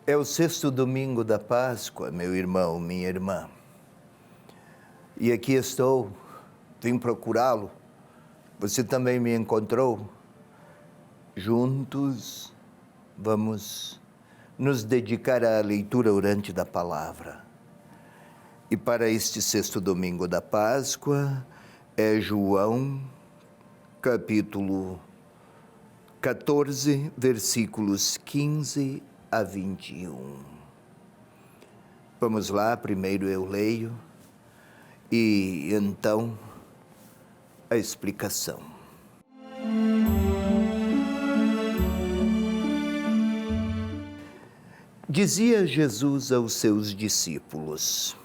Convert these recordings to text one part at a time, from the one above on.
É o sexto domingo da Páscoa, meu irmão, minha irmã. E aqui estou, vim procurá-lo. Você também me encontrou? Juntos vamos nos dedicar à leitura orante da palavra. E para este sexto domingo da Páscoa é João, capítulo 14, versículos 15 a 21. Vamos lá, primeiro eu leio e então a explicação. Dizia Jesus aos seus discípulos: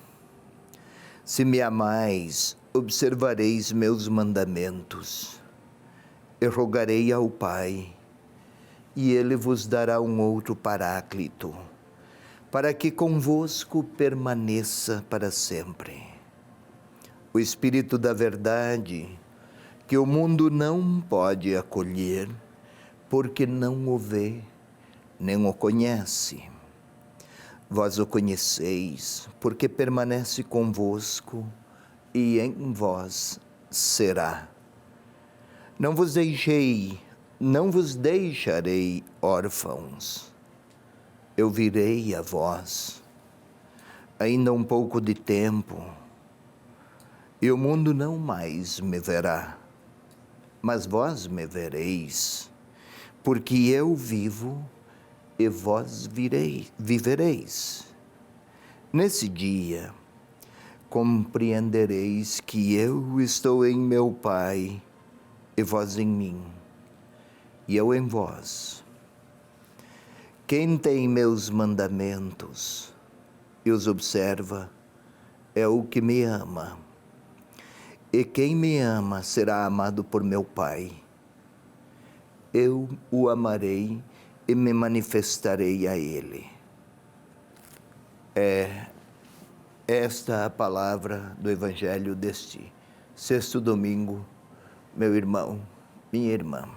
Se me amais, observareis meus mandamentos. Eu rogarei ao Pai, e Ele vos dará um outro Paráclito, para que convosco permaneça para sempre. O Espírito da Verdade, que o mundo não pode acolher, porque não o vê, nem o conhece. Vós o conheceis, porque permanece convosco, e em vós será. Não vos deixarei órfãos. Eu virei a vós. Ainda um pouco de tempo, e o mundo não mais me verá. Mas vós me vereis, porque eu vivo e vós vivereis. Nesse dia, compreendereis que eu estou em meu Pai, e vós em mim, e eu em vós. Quem tem meus mandamentos e os observa é o que me ama. E quem me ama será amado por meu Pai. Eu o amarei e me manifestarei a ele. É esta a palavra do Evangelho deste sexto domingo, meu irmão, minha irmã.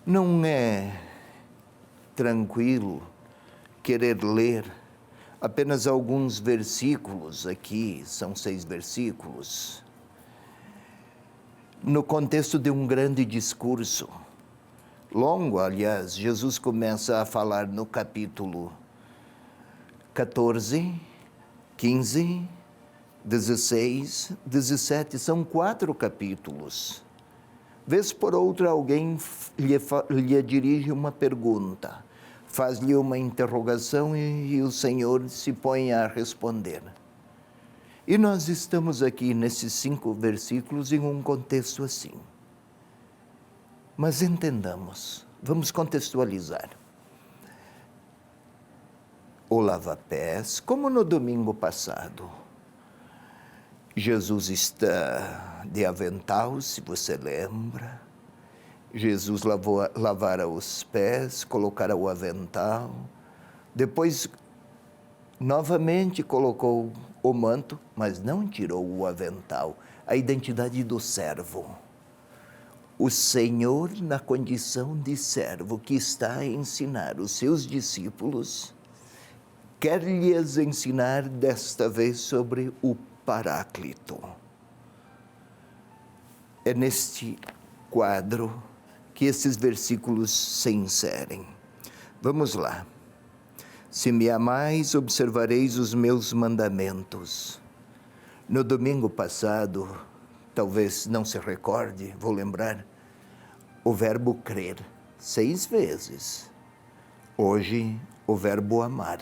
Não é tranquilo querer ler apenas alguns versículos aqui, são 6 versículos, no contexto de um grande discurso. Longo, aliás, Jesus começa a falar no capítulo 14, 15, 16, 17, são 4 capítulos. Vez por outra alguém lhe dirige uma pergunta, faz-lhe uma interrogação e o Senhor se põe a responder. E nós estamos aqui nesses 5 versículos em um contexto assim. Mas entendamos, vamos contextualizar. O lava-pés, como no domingo passado. Jesus está de avental, se você lembra. Jesus lavara os pés, colocara o avental. Depois, novamente colocou o manto, mas não tirou o avental. A identidade do servo. O Senhor, na condição de servo, que está a ensinar os seus discípulos, quer lhes ensinar desta vez sobre o Paráclito. É neste quadro que esses versículos se inserem. Vamos lá. Se me amais, observareis os meus mandamentos. No domingo passado, talvez não se recorde, vou lembrar, o verbo crer 6 vezes. Hoje, o verbo amar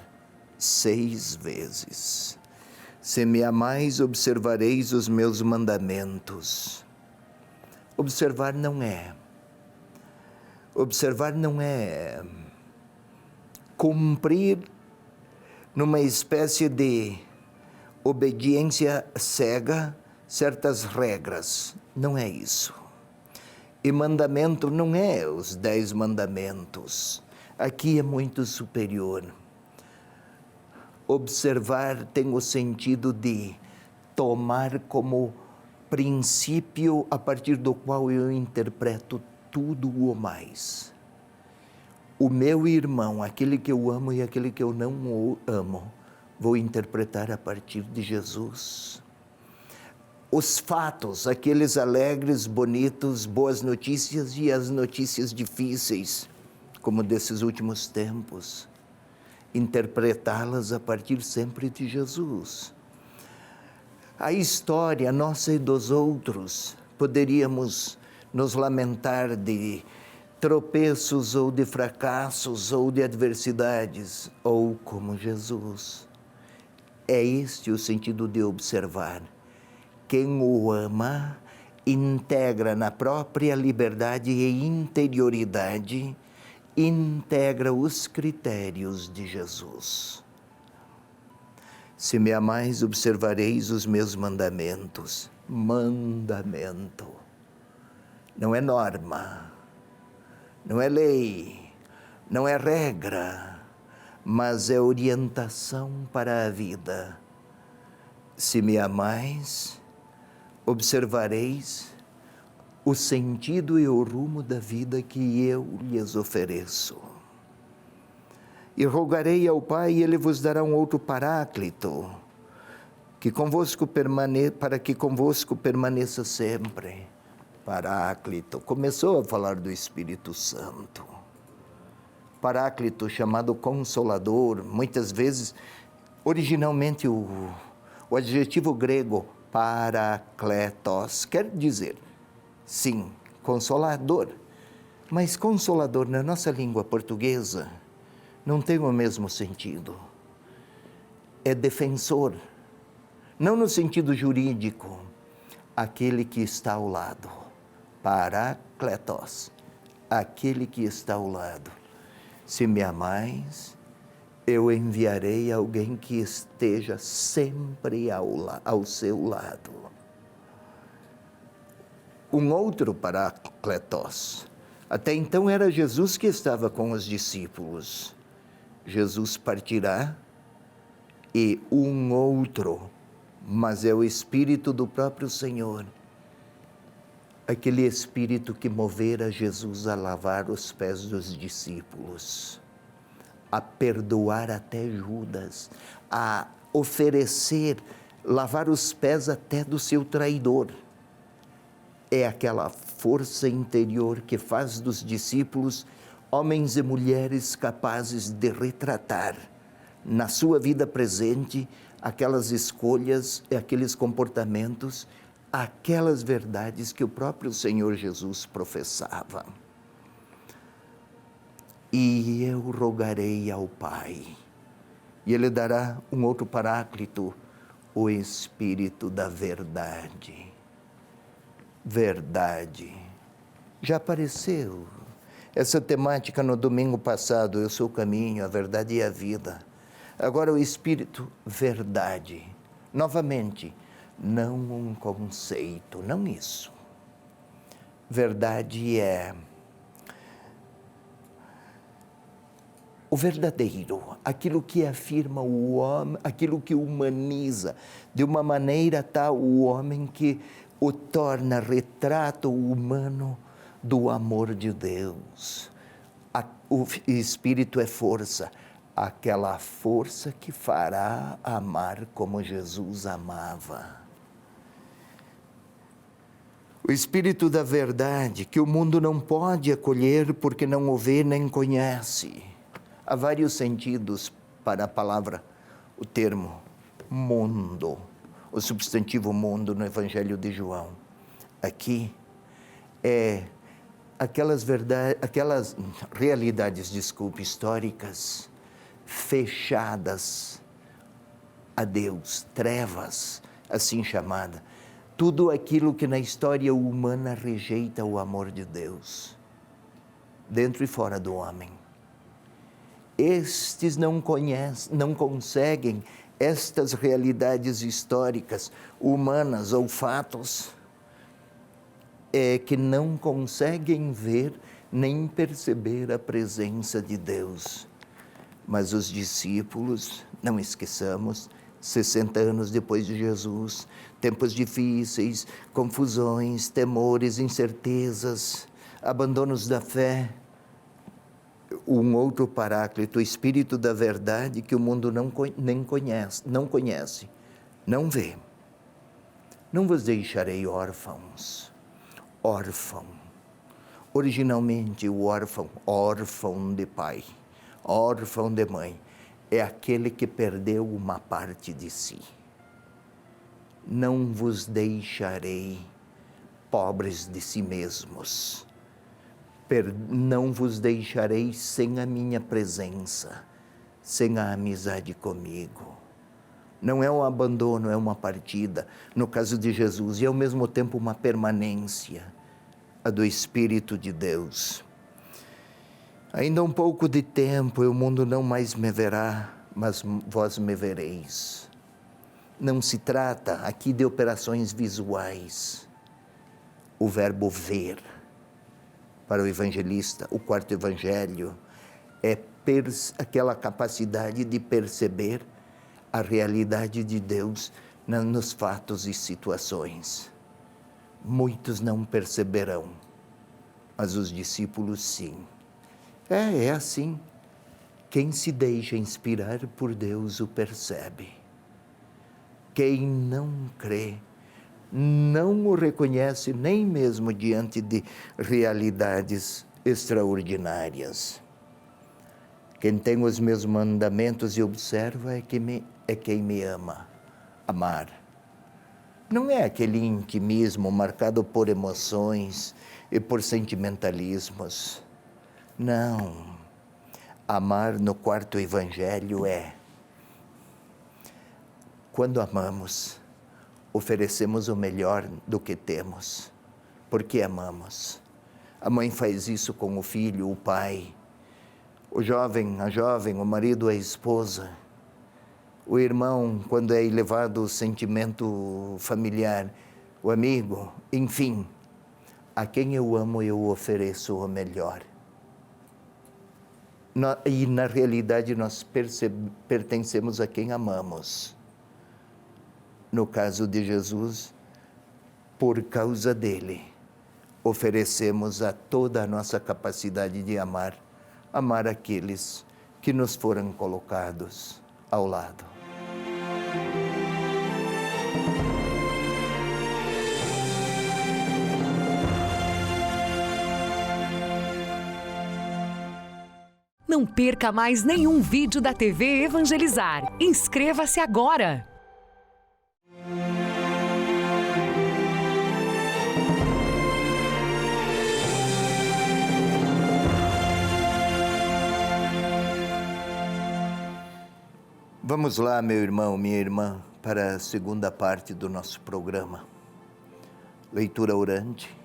6 vezes. Se me amais, observareis os meus mandamentos. Observar não é cumprir numa espécie de obediência cega certas regras. Não é isso. E mandamento não é os 10 mandamentos. Aqui é muito superior. Observar tem o sentido de tomar como princípio a partir do qual eu interpreto tudo o mais. O meu irmão, aquele que eu amo e aquele que eu não amo, vou interpretar a partir de Jesus. Os fatos, aqueles alegres, bonitos, boas notícias e as notícias difíceis, como desses últimos tempos, interpretá-las a partir sempre de Jesus. A história nossa e dos outros, poderíamos nos lamentar de tropeços ou de fracassos ou de adversidades, ou como Jesus. É este o sentido de observar. Quem o ama, integra na própria liberdade e interioridade, integra os critérios de Jesus. Se me amais, observareis os meus mandamentos. Mandamento. Não é norma, não é lei, não é regra, mas é orientação para a vida. Se me amais, observareis o sentido e o rumo da vida que eu lhes ofereça. E rogarei ao Pai, e Ele vos dará um outro Paráclito, para que convosco permaneça sempre. Paráclito. Começou a falar do Espírito Santo. Paráclito, chamado Consolador, muitas vezes, originalmente o adjetivo grego parakletos quer dizer, sim, consolador. Mas consolador na nossa língua portuguesa não tem o mesmo sentido. É defensor, não no sentido jurídico, aquele que está ao lado. Parakletos, aquele que está ao lado. Se me amais, eu enviarei alguém que esteja sempre ao seu lado. Um outro Parácletos. Até então era Jesus que estava com os discípulos. Jesus partirá e um outro, mas é o Espírito do próprio Senhor. Aquele Espírito que movera Jesus a lavar os pés dos discípulos, a perdoar até Judas, a oferecer, lavar os pés até do seu traidor. É aquela força interior que faz dos discípulos homens e mulheres capazes de retratar na sua vida presente aquelas escolhas e aqueles comportamentos, aquelas verdades que o próprio Senhor Jesus professava. E eu rogarei ao Pai, e Ele dará um outro Paráclito, o Espírito da Verdade. Verdade. Já apareceu essa temática no domingo passado, eu sou o caminho, a verdade e a vida. Agora o Espírito, verdade. Novamente, não um conceito, não isso. Verdade é o verdadeiro, aquilo que afirma o homem, aquilo que humaniza, de uma maneira tal o homem que o torna retrato humano do amor de Deus. O Espírito é força, aquela força que fará amar como Jesus amava. O Espírito da verdade, que o mundo não pode acolher porque não o vê nem conhece. Há vários sentidos para a palavra, o termo mundo, o substantivo mundo no Evangelho de João. Aqui é aquelas realidades, históricas, fechadas a Deus, trevas, assim chamada. Tudo aquilo que na história humana rejeita o amor de Deus, dentro e fora do homem. Estes não conseguem estas realidades históricas, humanas ou fatos, que não conseguem ver nem perceber a presença de Deus. Mas os discípulos, não esqueçamos, 60 anos depois de Jesus, tempos difíceis, confusões, temores, incertezas, abandonos da fé. Um outro Paráclito, o Espírito da Verdade, que o mundo não conhece, não vê. Não vos deixarei órfãos. Órfão. Originalmente, o órfão de pai, órfão de mãe, é aquele que perdeu uma parte de si. Não vos deixarei pobres de si mesmos. Não vos deixarei sem a minha presença, sem a amizade comigo. Não é um abandono, é uma partida, no caso de Jesus, e ao mesmo tempo uma permanência, a do Espírito de Deus. Ainda um pouco de tempo e o mundo não mais me verá, mas vós me vereis. Não se trata aqui de operações visuais. O verbo ver, para o evangelista, o quarto evangelho, é aquela capacidade de perceber a realidade de Deus nos fatos e situações. Muitos não perceberão, mas os discípulos sim. É assim. Quem se deixa inspirar por Deus o percebe. Quem não crê, não o reconhece nem mesmo diante de realidades extraordinárias. Quem tem os meus mandamentos e observa é quem me ama. Amar. Não é aquele intimismo marcado por emoções e por sentimentalismos. Não. Amar no quarto evangelho é: quando amamos, oferecemos o melhor do que temos, porque amamos. A mãe faz isso com o filho, o pai, o jovem, a jovem, o marido, a esposa, o irmão, quando é elevado o sentimento familiar, o amigo, enfim, a quem eu amo eu ofereço o melhor. E na realidade nós pertencemos a quem amamos. No caso de Jesus, por causa dele, oferecemos a toda a nossa capacidade de amar aqueles que nos foram colocados ao lado. Não perca mais nenhum vídeo da TV Evangelizar. Inscreva-se agora! Vamos lá, meu irmão, minha irmã, para a segunda parte do nosso programa. Leitura orante.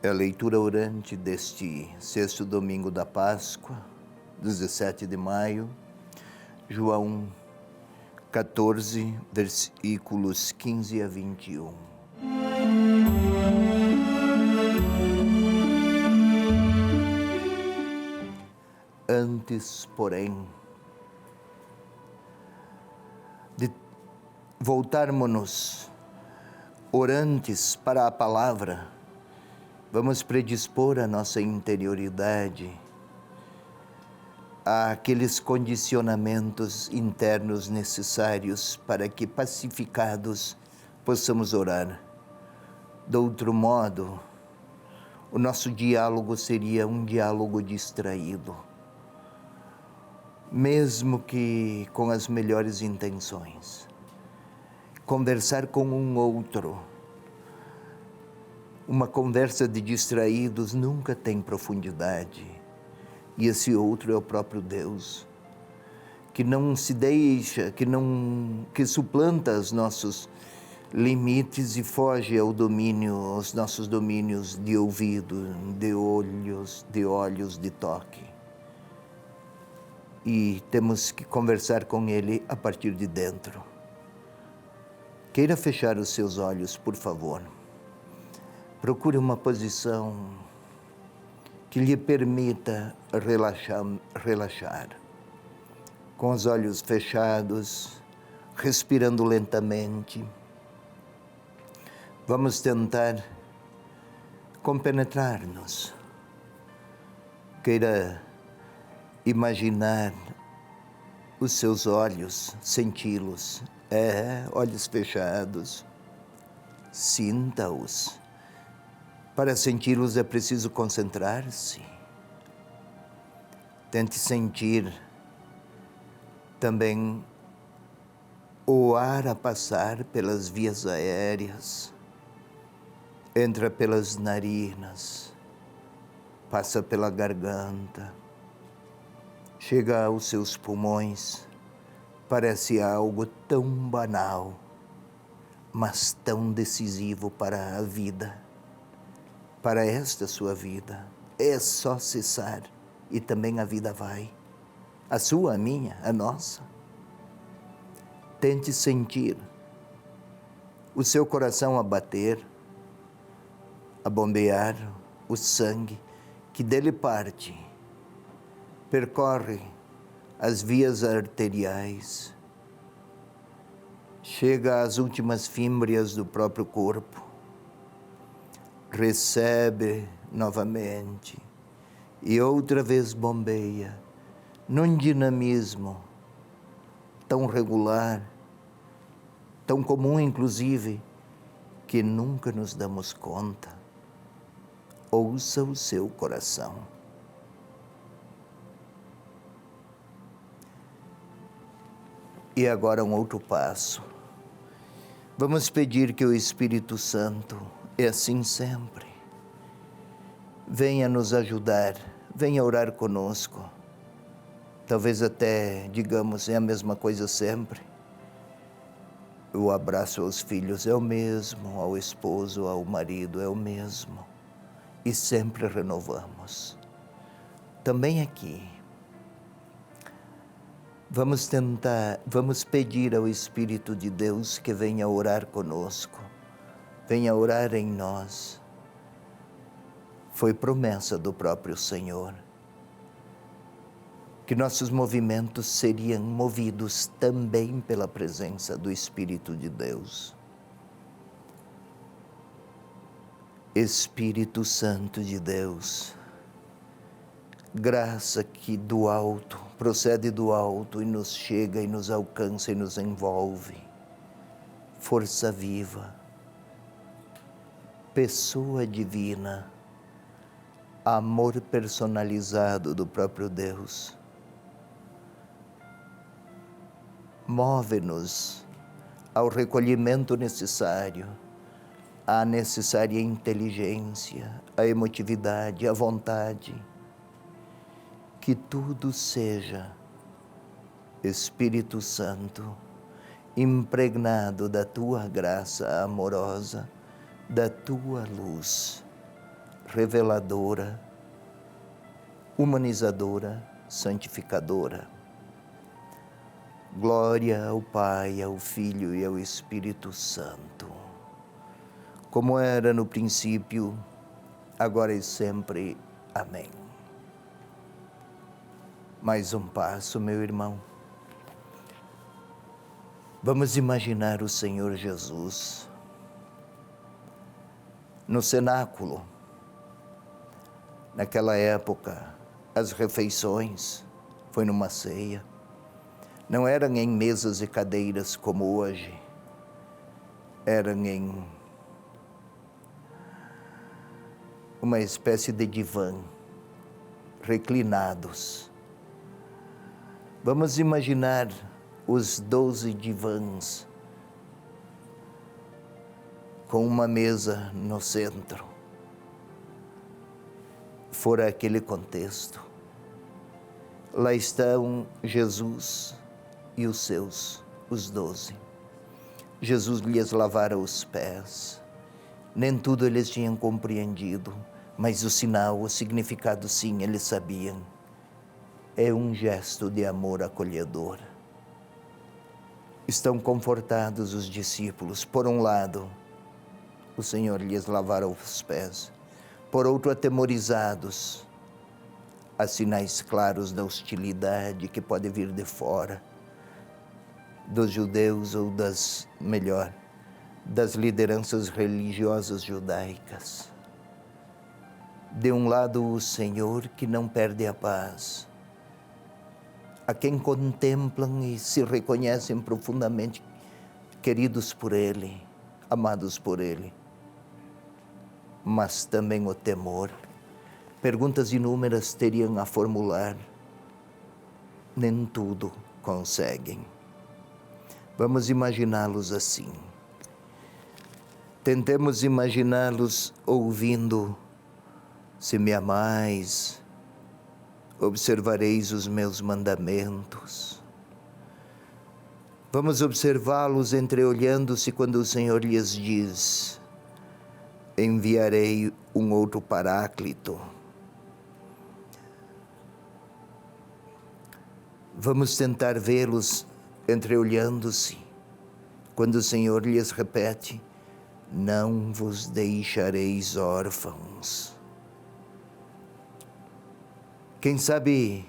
É a leitura orante deste sexto domingo da Páscoa, 17 de maio, João 14, versículos 15 a 21. Antes, porém, de voltarmos orantes para a palavra, vamos predispor a nossa interioridade àqueles condicionamentos internos necessários para que, pacificados, possamos orar. De outro modo, o nosso diálogo seria um diálogo distraído, mesmo que com as melhores intenções. Conversar com um outro, uma conversa de distraídos nunca tem profundidade. E esse outro é o próprio Deus, que não se deixa, que suplanta os nossos limites e foge aos nossos domínios de ouvido, de olhos, de toque. E temos que conversar com Ele a partir de dentro. Queira fechar os seus olhos, por favor. Procure uma posição que lhe permita relaxar. com os olhos fechados, respirando lentamente. Vamos tentar compenetrar-nos. Queira imaginar os seus olhos, senti-los. Olhos fechados. Sinta-os. Para senti-los é preciso concentrar-se. Tente sentir também o ar a passar pelas vias aéreas, entra pelas narinas, passa pela garganta, chega aos seus pulmões. Parece algo tão banal, mas tão decisivo para a vida, para esta sua vida. É só cessar e também a vida vai. A sua, a minha, a nossa. Tente sentir o seu coração a bater, a bombear, o sangue que dele parte, percorre as vias arteriais, chega às últimas fímbrias do próprio corpo, recebe novamente e outra vez bombeia, num dinamismo tão regular, tão comum inclusive, que nunca nos damos conta. Ouça o seu coração. E agora um outro passo. Vamos pedir que o Espírito Santo, é assim sempre, venha nos ajudar, venha orar conosco. Talvez até digamos, é a mesma coisa sempre. O abraço aos filhos é o mesmo, ao esposo, ao marido é o mesmo. E sempre renovamos. Também aqui. Vamos pedir ao Espírito de Deus que venha orar conosco, venha orar em nós. Foi promessa do próprio Senhor que nossos movimentos seriam movidos também pela presença do Espírito de Deus. Espírito Santo de Deus, graça que do alto, procede do alto e nos chega e nos alcança e nos envolve. Força viva, pessoa divina, amor personalizado do próprio Deus. Move-nos ao recolhimento necessário, à necessária inteligência, à emotividade, à vontade. Que tudo seja, Espírito Santo, impregnado da tua graça amorosa, da tua luz, reveladora, humanizadora, santificadora. Glória ao Pai, ao Filho e ao Espírito Santo, como era no princípio, agora e sempre. Amém. Mais um passo, meu irmão. Vamos imaginar o Senhor Jesus no cenáculo. Naquela época, as refeições foi numa ceia. Não eram em mesas e cadeiras como hoje. Eram em uma espécie de divã, reclinados. Vamos imaginar os 12 divãs com uma mesa no centro. Fora aquele contexto. Lá estão Jesus e os seus, os 12. Jesus lhes lavara os pés. Nem tudo eles tinham compreendido, mas o sinal, o significado, sim, eles sabiam. É um gesto de amor acolhedor. Estão confortados os discípulos. Por um lado, o Senhor lhes lavara os pés. Por outro, atemorizados, há sinais claros da hostilidade que pode vir de fora, dos judeus ou das lideranças religiosas judaicas. De um lado, o Senhor que não perde a paz, a quem contemplam e se reconhecem profundamente queridos por Ele, amados por Ele. Mas também o temor. Perguntas inúmeras teriam a formular, nem tudo conseguem. Vamos imaginá-los assim. Tentemos imaginá-los ouvindo: se me amais, observareis os meus mandamentos. Vamos observá-los entreolhando-se quando o Senhor lhes diz: enviarei um outro Paráclito. Vamos tentar vê-los entreolhando-se quando o Senhor lhes repete: não vos deixareis órfãos. Quem sabe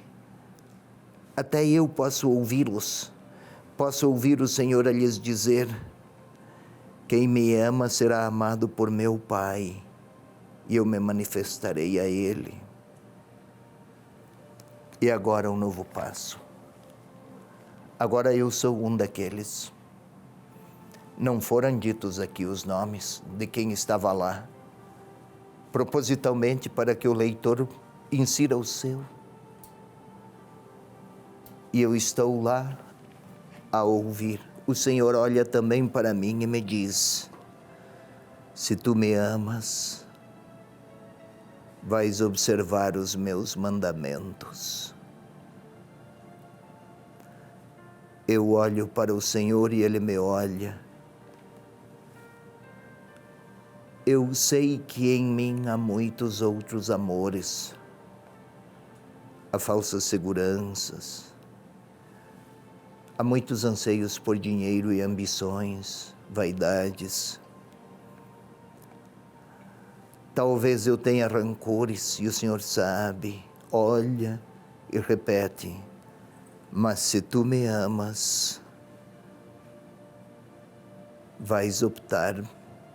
até eu posso ouvi-los. Posso ouvir o Senhor a lhes dizer: quem me ama será amado por meu Pai, e eu me manifestarei a Ele. E agora um novo passo. Agora eu sou um daqueles. Não foram ditos aqui os nomes de quem estava lá, propositalmente para que o leitor insira o seu. E eu estou lá a ouvir. O Senhor olha também para mim e me diz: se tu me amas, vais observar os meus mandamentos. Eu olho para o Senhor e Ele me olha. Eu sei que em mim há muitos outros amores, há falsas seguranças, há muitos anseios por dinheiro e ambições, vaidades. Talvez eu tenha rancores e o Senhor sabe, olha e repete: mas se tu me amas, vais optar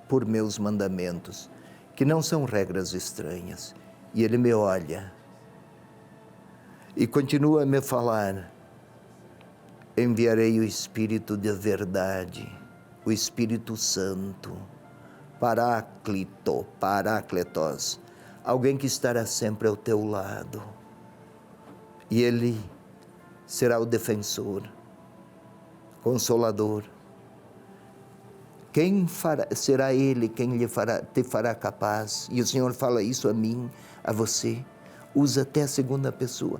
por meus mandamentos, que não são regras estranhas. E Ele me olha e continua a me falar: enviarei o Espírito de verdade, o Espírito Santo, Paráclito, Parácletos, alguém que estará sempre ao teu lado. E Ele será o defensor, consolador. Será Ele quem te fará capaz? E o Senhor fala isso a mim, a você. Usa até a segunda pessoa.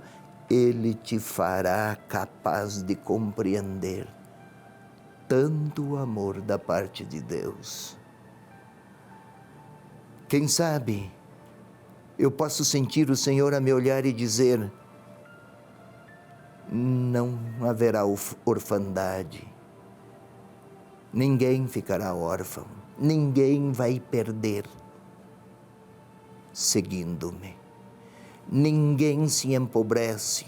Ele te fará capaz de compreender tanto amor da parte de Deus. Quem sabe eu posso sentir o Senhor a me olhar e dizer: não haverá orfandade. Ninguém ficará órfão. Ninguém vai perder seguindo-me. Ninguém se empobrece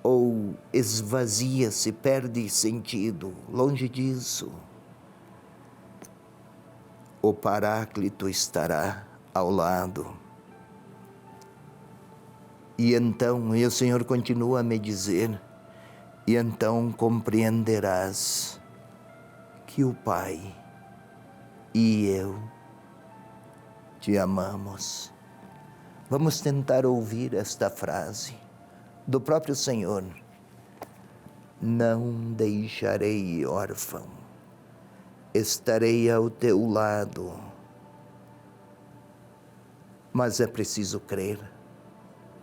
ou esvazia-se, perde sentido. Longe disso. O Paráclito estará ao lado. E então, o Senhor continua a me dizer: e então compreenderás que o Pai e eu te amamos. Vamos tentar ouvir esta frase do próprio Senhor: não deixarei órfão, estarei ao teu lado. Mas é preciso crer,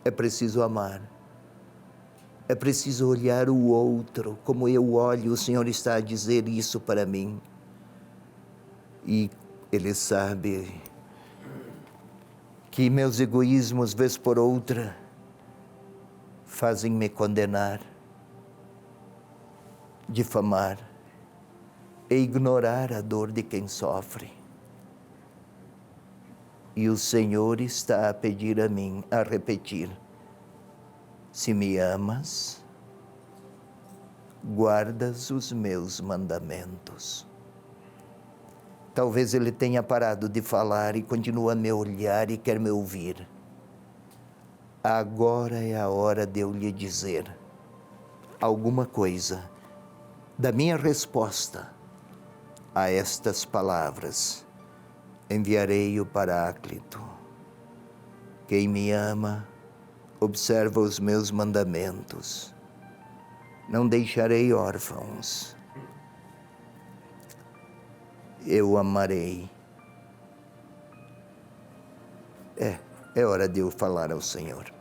é preciso amar, é preciso olhar o outro como eu olho. O Senhor está a dizer isso para mim. E Ele sabe que meus egoísmos, vez por outra, fazem-me condenar, difamar e ignorar a dor de quem sofre. E o Senhor está a pedir a mim, a repetir: Se me amas, guardas os meus mandamentos. Talvez ele tenha parado de falar e continua a me olhar e quer me ouvir. Agora é a hora de eu lhe dizer alguma coisa da minha resposta a estas palavras. Enviarei o Paráclito. Quem me ama, observa os meus mandamentos. Não deixarei órfãos. Eu amarei. É hora de eu falar ao Senhor.